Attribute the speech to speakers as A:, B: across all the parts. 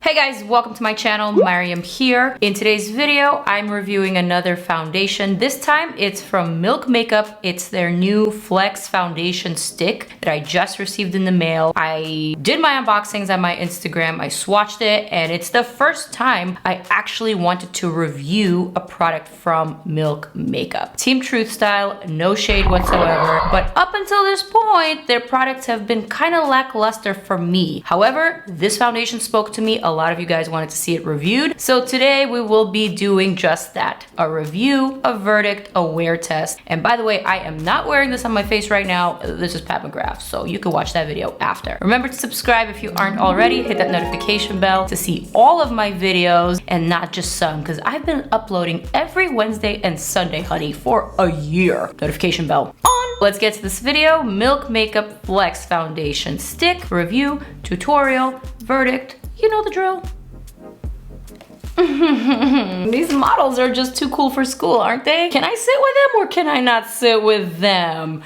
A: Hey guys, welcome to my channel. Maryam here. In today's video, I'm reviewing another foundation. This time it's from Milk Makeup. It's their new Flex Foundation Stick that I just received in the mail. I did my unboxings on my Instagram. I swatched it and it's the first time I actually wanted to review a product from Milk Makeup. Team Truth style, no shade whatsoever. But up until this point, their products have been kind of lackluster for me. However, this foundation spoke to me. A lot of you guys wanted to see it reviewed. So today we will be doing just that. A review, a verdict, a wear test. And by the way, I am not wearing this on my face right now. This is Pat McGrath, so you can watch that video after. Remember to subscribe if you aren't already. Hit that notification bell to see all of my videos and not just some, because I've been uploading every Wednesday and Sunday, honey, for a year. Notification bell on. Let's get to this video. Milk Makeup Flex Foundation Stick review, tutorial, verdict. You know the drill. These models are just too cool for school, aren't they? Can I sit with them or can I not sit with them?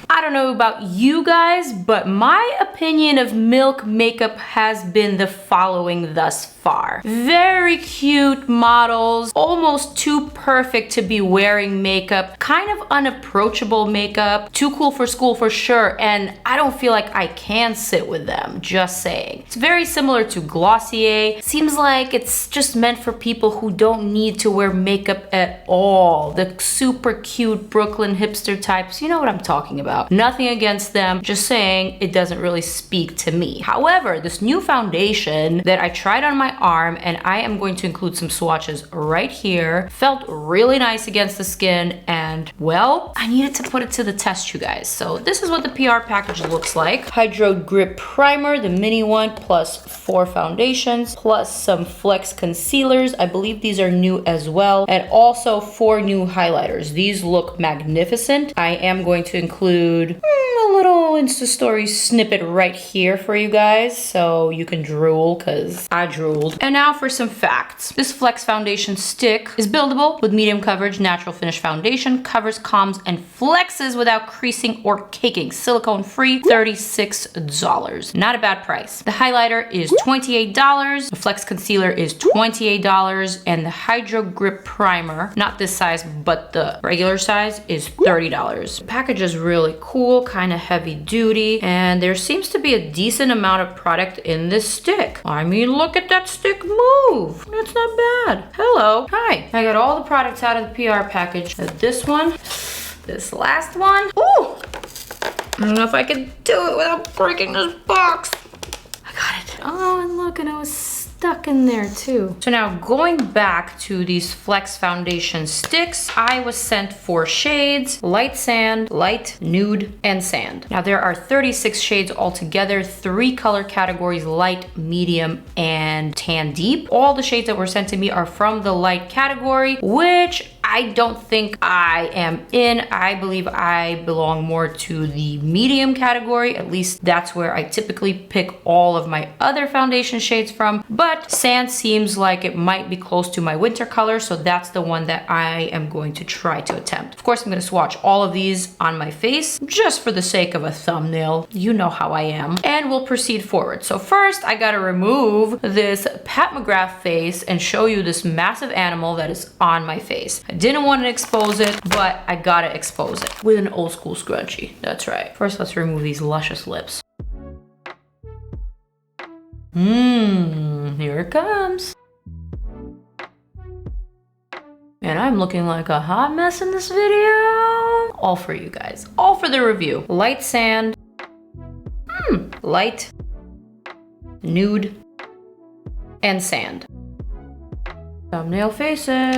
A: I don't know about you guys, but my opinion of Milk Makeup has been the following thus far. Very cute models, almost too perfect to be wearing makeup, kind of unapproachable makeup, too cool for school for sure, and I don't feel like I can sit with them, just saying. It's very similar to Glossier. Seems like it's just meant for people who don't need to wear makeup at all. The super cute Brooklyn hipster types, you know what I'm talking about. Nothing against them, just saying it doesn't really speak to me. However, this new foundation that I tried on my arm, and I am going to include some swatches right here, felt really nice against the skin, and well, I needed to put it to the test, you guys. So this is what the PR package looks like. Hydro Grip Primer, the mini one, plus 4 foundations, plus some Flex concealers. I believe these are new as well, and also 4 new highlighters. These look magnificent. I am going to include a little Insta story snippet right here for you guys so you can drool, because I drooled. And now for some facts. This Flex Foundation Stick is buildable with medium coverage, natural finish foundation, covers, calms, and flexes without creasing or caking. Silicone free, $36. Not a bad price. The highlighter is $28, the Flex Concealer is $28, and the Hydro Grip Primer, not this size, but the regular size, is $30. The package is really cool, kind of heavy duty, and there seems to be a decent amount of product in this stick. I mean, look at that stick move. That's not bad. Hello. Hi. I got all the products out of the PR package. This one, this last one. Ooh! I don't know if I can do it without breaking this box. I got it. Oh, and look, and it was stuck in there too. So now going back to these Flex Foundation sticks, I was sent 4 shades: light sand, light, nude, and sand. Now there are 36 shades altogether, 3 color categories: light, medium, and tan deep. All the shades that were sent to me are from the light category, which I don't think I am in. I believe I belong more to the medium category. At least that's where I typically pick all of my other foundation shades from. But sand seems like it might be close to my winter color, so that's the one that I am going to try to attempt. Of course, I'm going to swatch all of these on my face just for the sake of a thumbnail. You know how I am. And we'll proceed forward. So first, I got to remove this Pat McGrath face and show you this massive animal that is on my face. I didn't want to expose it, but I gotta expose it with an old school scrunchie. That's right. First, let's remove these luscious lips. Here it comes. And I'm looking like a hot mess in this video. All for you guys. All for the review. Light sand. Light. Nude. And sand. Thumbnail faces.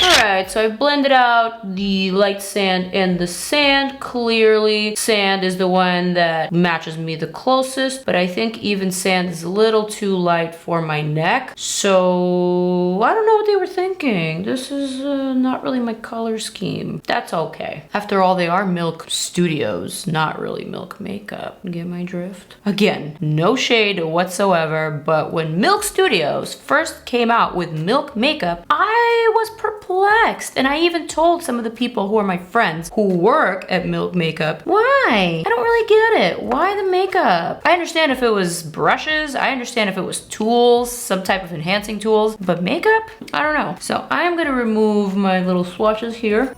A: Alright, so I've blended out the light sand and the sand. Clearly, sand is the one that matches me the closest, but I think even sand is a little too light for my neck. So, I don't know what they were thinking. This is not really my color scheme. That's okay. After all, they are Milk Studios, not really Milk Makeup. Get my drift? Again, no shade whatsoever, but when Milk Studios first came out with Milk Makeup, I was perplexed flexed. And I even told some of the people who are my friends who work at Milk Makeup, why? I don't really get it. Why the makeup? I understand if it was brushes. I understand if it was tools, some type of enhancing tools, but makeup? I don't know. So I am gonna remove my little swatches here.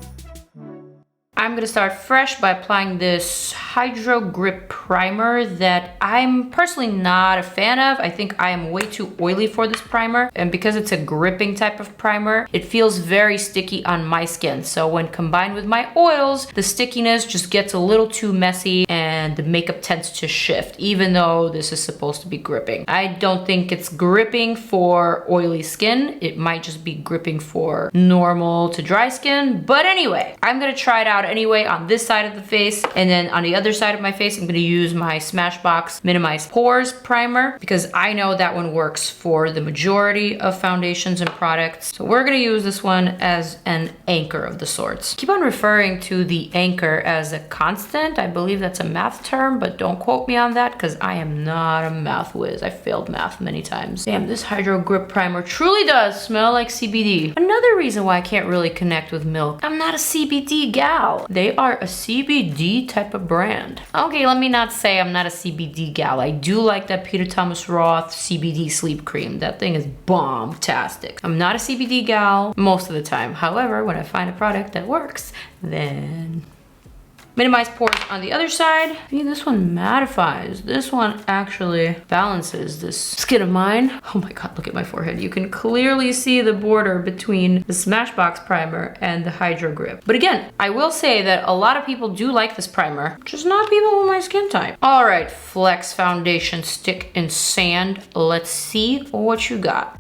A: I'm gonna start fresh by applying this Hydro Grip Primer that I'm personally not a fan of. I think I am way too oily for this primer, and because it's a gripping type of primer, it feels very sticky on my skin. So when combined with my oils, the stickiness just gets a little too messy and the makeup tends to shift, even though this is supposed to be gripping. I don't think it's gripping for oily skin. It might just be gripping for normal to dry skin. But anyway, I'm gonna try it out anyway on this side of the face, and then on the other side of my face I'm going to use my Smashbox Minimize Pores primer because I know that one works for the majority of foundations and products. So we're going to use this one as an anchor of the sorts. Keep on referring to the anchor as a constant. I believe that's a math term, but don't quote me on that because I am not a math whiz. I failed math many times. Damn, this Hydro Grip Primer truly does smell like CBD. Another reason why I can't really connect with Milk, I'm not a CBD gal. They are a CBD type of brand. Okay, let me not say I'm not a CBD gal. I do like that Peter Thomas Roth CBD sleep cream. That thing is bomb-tastic. I'm not a CBD gal most of the time. However, when I find a product that works, then minimize pores on the other side. See, this one mattifies. This one actually balances this skin of mine. Oh my God, look at my forehead. You can clearly see the border between the Smashbox primer and the Hydro Grip. But again, I will say that a lot of people do like this primer, just not people with my skin type. All right, Flex Foundation Stick in Sand. Let's see what you got.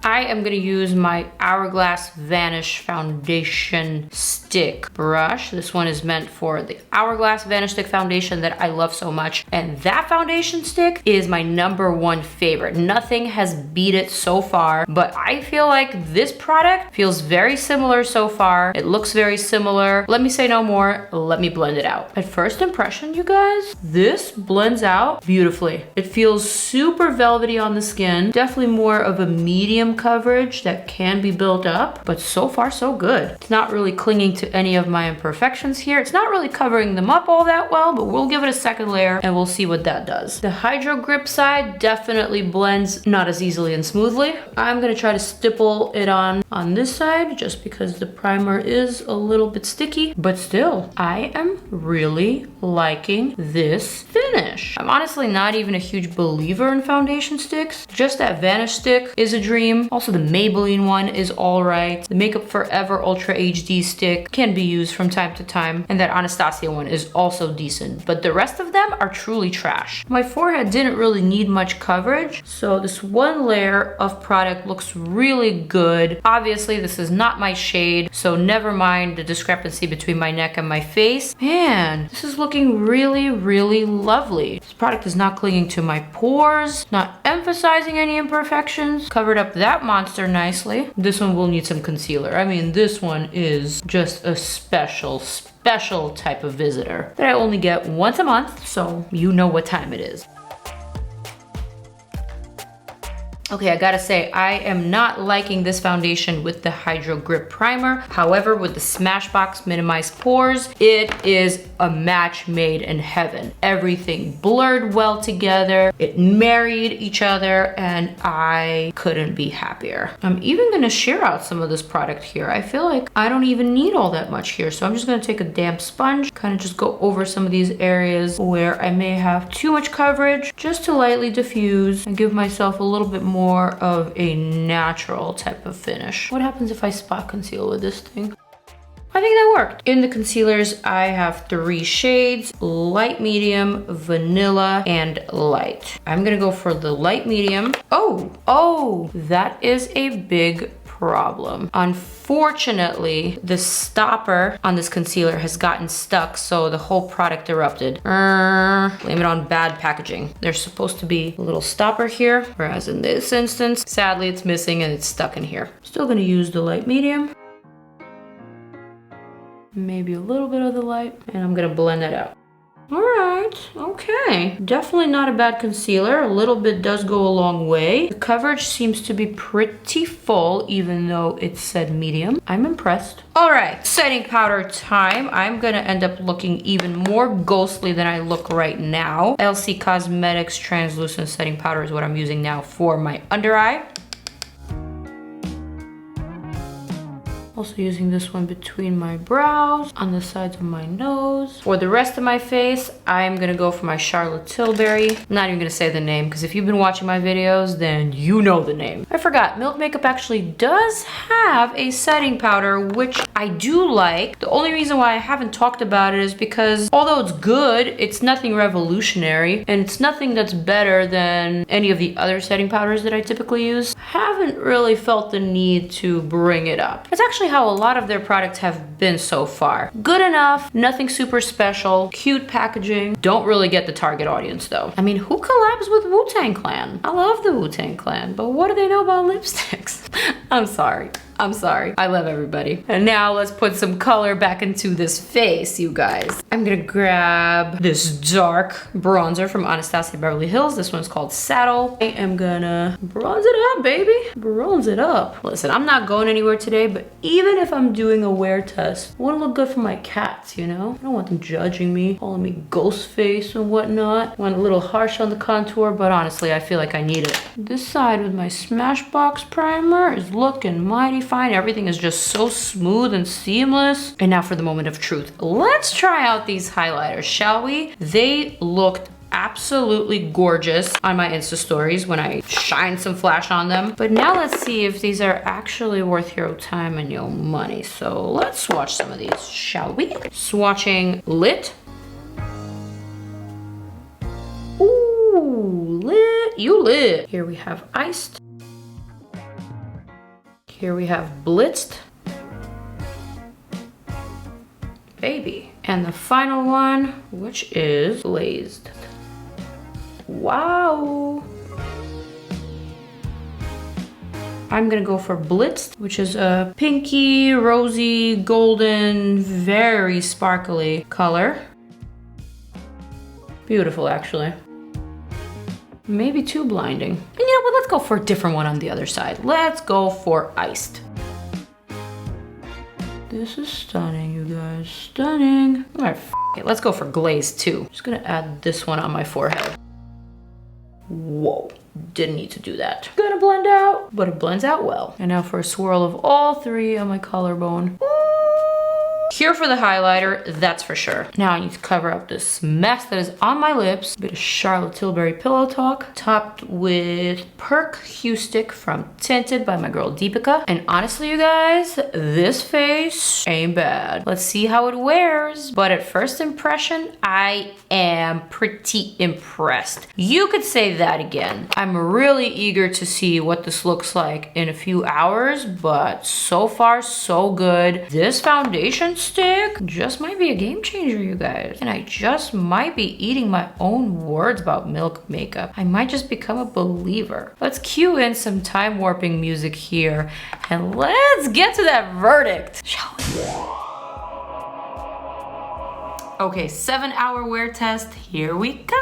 A: I am gonna use my Hourglass Vanish Foundation Stick brush. This one is meant for the Hourglass Vanish Stick foundation that I love so much. And that foundation stick is my #1 favorite. Nothing has beat it so far, but I feel like this product feels very similar so far. It looks very similar. Let me say no more. Let me blend it out. At first impression, you guys, this blends out beautifully. It feels super velvety on the skin. Definitely more of a medium coverage that can be built up, but so far so good. It's not really clinging to any of my imperfections here. It's not really covering them up all that well, but we'll give it a second layer and we'll see what that does. The Hydro Grip side definitely blends not as easily and smoothly. I'm gonna try to stipple it on this side just because the primer is a little bit sticky, but still, I am really liking this finish. I'm honestly not even a huge believer in foundation sticks. Just that Vanish stick is a dream. Also, the Maybelline one is all right. The Makeup Forever Ultra HD stick can be used from time to time. And that Anastasia one is also decent. But the rest of them are truly trash. My forehead didn't really need much coverage. So this one layer of product looks really good. Obviously, this is not my shade. So never mind the discrepancy between my neck and my face. Man, this is looking really, really lovely. This product is not clinging to my pores, not emphasizing any imperfections. Covered up that monster nicely. This one will need some concealer. I mean, this one is just a special type of visitor that I only get once a month, so you know what time it is. Okay, I gotta say, I am not liking this foundation with the Hydro Grip Primer. However, with the Smashbox Minimize Pores, it is a match made in heaven. Everything blurred well together, it married each other, and I couldn't be happier. I'm even gonna shear out some of this product here. I feel like I don't even need all that much here, so I'm just gonna take a damp sponge, kind of just go over some of these areas where I may have too much coverage, just to lightly diffuse and give myself a little bit more of a natural type of finish. What happens if I spot conceal with this thing? I think that worked. In the concealers, I have 3 shades: light, medium, vanilla, and light. I'm gonna go for the light medium. Oh, that is a big problem. Unfortunately, the stopper on this concealer has gotten stuck, so the whole product erupted. Blame it on bad packaging. There's supposed to be a little stopper here, whereas in this instance, sadly, it's missing and it's stuck in here. Still gonna use the light medium. Maybe a little bit of the light, and I'm gonna blend that out. All right, okay. Definitely not a bad concealer. A little bit does go a long way. The coverage seems to be pretty full, even though it said medium. I'm impressed. All right, setting powder time. I'm gonna end up looking even more ghostly than I look right now. ELCIE Cosmetics Translucent Setting Powder is what I'm using now for my under eye. Also using this one between my brows, on the sides of my nose. For the rest of my face, I'm gonna go for my Charlotte Tilbury. I'm not even gonna say the name, because if you've been watching my videos, then you know the name. I forgot, Milk Makeup actually does have a setting powder, which I do like. The only reason why I haven't talked about it is because although it's good, it's nothing revolutionary, and it's nothing that's better than any of the other setting powders that I typically use. I haven't really felt the need to bring it up. It's actually how a lot of their products have been so far. Good enough, nothing super special, cute packaging. Don't really get the target audience though. I mean, who collabs with Wu-Tang Clan? I love the Wu-Tang Clan, but what do they know about lipsticks? I'm sorry. I'm sorry. I love everybody. And now let's put some color back into this face, you guys. I'm gonna grab this dark bronzer from Anastasia Beverly Hills. This one's called Saddle. I am gonna bronze it up, baby. Bronze it up. Listen, I'm not going anywhere today, but even if I'm doing a wear test, I wanna look good for my cats, you know? I don't want them judging me, calling me ghost face and whatnot. I want a little harsh on the contour, but honestly, I feel like I need it. This side with my Smashbox primer is looking mighty fine. Everything is just so smooth and seamless. And now for the moment of truth. Let's try out these highlighters, shall we? They looked absolutely gorgeous on my Insta stories when I shined some flash on them. But now let's see if these are actually worth your time and your money. So let's swatch some of these, shall we? Swatching Lit. Ooh, Lit. You lit. Here we have Iced. Here we have Blitzed. Baby. And the final one, which is Glazed. Wow. I'm gonna go for Blitzed, which is a pinky, rosy, golden, very sparkly color. Beautiful, actually. Maybe too blinding. And you know what, let's go for a different one on the other side. Let's go for Iced. This is stunning, you guys, stunning. All right, it, let's go for Glazed too. Just gonna add this one on my forehead. Whoa, didn't need to do that. Gonna blend out, but it blends out well. And now for a swirl of all three on my collarbone. Here for the highlighter, that's for sure. Now I need to cover up this mess that is on my lips. A bit of Charlotte Tilbury Pillow Talk, topped with Perk Hue Stick from Tinted by my girl Deepika. And honestly, you guys, this face ain't bad. Let's see how it wears. But at first impression, I am pretty impressed. You could say that again. I'm really eager to see what this looks like in a few hours, but so far, so good. This foundation stick just might be a game changer, you guys. And I just might be eating my own words about Milk Makeup. I might just become a believer. Let's cue in some time warping music here and let's get to that verdict, shall we? Okay, 7-hour wear test, here we come.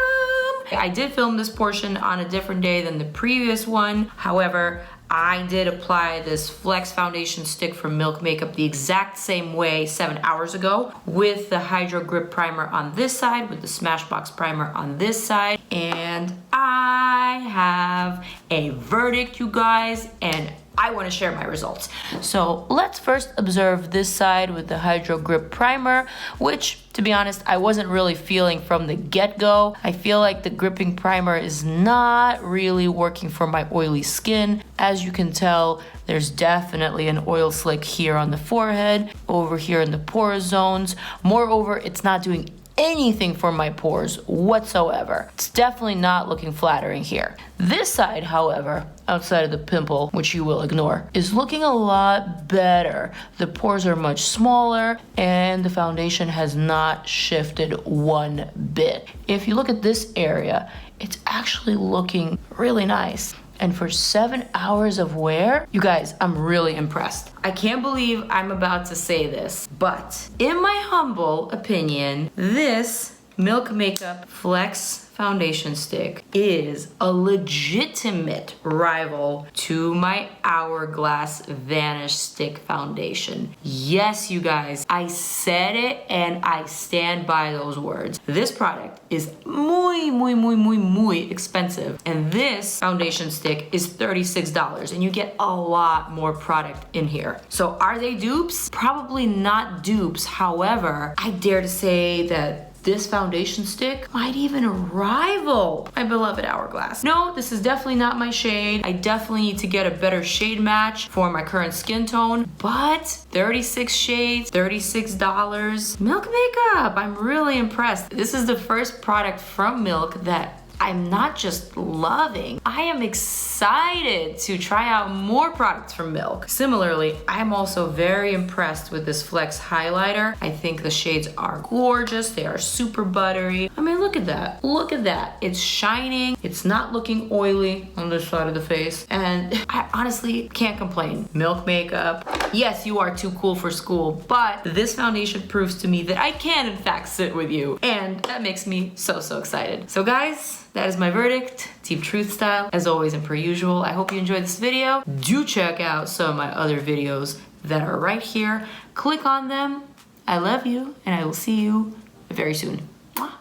A: I did film this portion on a different day than the previous one. However, I did apply this Flex foundation stick from Milk Makeup the exact same way 7 hours ago with the Hydro Grip Primer on this side, with the Smashbox Primer on this side. And I have a verdict, you guys, and I want to share my results. So let's first observe this side with the Hydro Grip Primer, which, to be honest, I wasn't really feeling from the get-go. I feel like the gripping primer is not really working for my oily skin. As you can tell, there's definitely an oil slick here on the forehead, over here in the pore zones. Moreover, it's not doing anything for my pores whatsoever. It's definitely not looking flattering here. This side, however, outside of the pimple, which you will ignore, is looking a lot better. The pores are much smaller and the foundation has not shifted one bit. If you look at this area, it's actually looking really nice. And for 7 hours of wear, you guys, I'm really impressed. I can't believe I'm about to say this, but in my humble opinion, this Milk Makeup Flex Foundation Stick is a legitimate rival to my Hourglass Vanish Stick Foundation. Yes, you guys, I said it and I stand by those words. This product is muy expensive, and this foundation stick is $36, and you get a lot more product in here. So are they dupes? Probably not dupes. However, I dare to say that this foundation stick might even rival my beloved Hourglass. No, this is definitely not my shade. I definitely need to get a better shade match for my current skin tone, but 36 shades, $36. Milk Makeup, I'm really impressed. This is the first product from Milk that I'm not just loving, I am excited to try out more products from Milk. Similarly, I'm also very impressed with this Flex highlighter. I think the shades are gorgeous. They are super buttery. I mean, look at that. Look at that. It's shining. It's not looking oily on this side of the face. And I honestly can't complain. Milk Makeup, yes, you are too cool for school, but this foundation proves to me that I can in fact sit with you. And that makes me so excited. So guys, that is my verdict, Deep Truth style, as always and per usual. I hope you enjoyed this video. Do check out some of my other videos that are right here. Click on them. I love you, and I will see you very soon. Mwah.